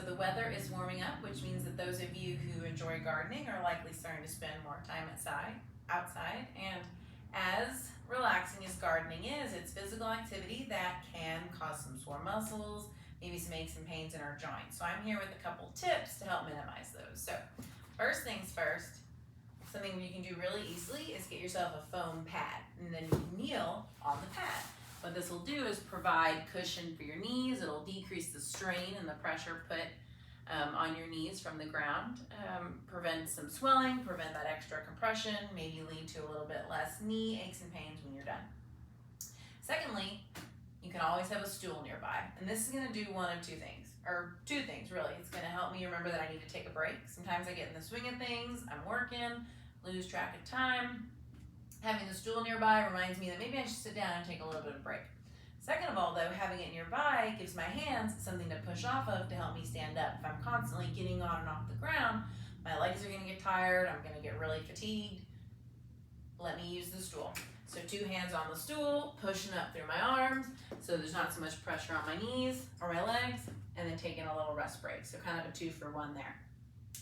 the weather is warming up, which means that those of you who enjoy gardening are likely starting to spend more time outside. And as relaxing as gardening is, it's physical activity that can cause some sore muscles, maybe some aches and pains in our joints. So I'm here with a couple tips to help minimize those. So first things first, something you can do really easily is get yourself a foam pad, and then you kneel on the pad. What this will do is provide cushion for your knees. It'll decrease the strain and the pressure put on your knees from the ground, prevent some swelling, prevent that extra compression, maybe lead to a little bit less knee aches and pains when you're done. Secondly, you can always have a stool nearby, and this is going to do one of two things really. It's going to help me remember that I need to take a break. Sometimes I get in the swing of things, I'm working, lose track of time. Having the stool nearby reminds me that maybe I should sit down and take a little bit of a break. Second of all, though, having it nearby gives my hands something to push off of to help me stand up. If I'm constantly getting on and off the ground, my legs are going to get tired, I'm going to get really fatigued. Let me use the stool. So 2 hands on the stool, pushing up through my arms so there's not so much pressure on my knees or my legs, and then taking a little rest break. So kind of a 2-for-1 there.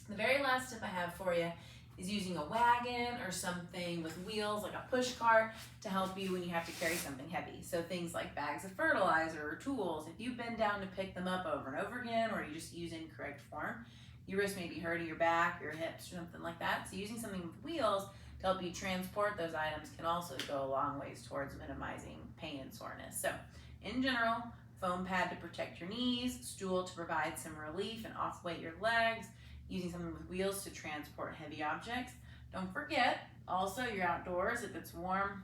The very last tip I have for you is using a wagon or something with wheels like a push cart to help you when you have to carry something heavy. So things like bags of fertilizer or tools, if you bend down to pick them up over and over again, or you just use incorrect form, you risk maybe hurting your back or your hips or something like that. So using something with wheels to help you transport those items can also go a long ways towards minimizing pain and soreness. So in general, foam pad to protect your knees, stool to provide some relief and off-weight your legs, using something with wheels to transport heavy objects. Don't forget, also you're outdoors, if it's warm,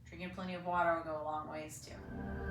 drinking plenty of water will go a long ways too.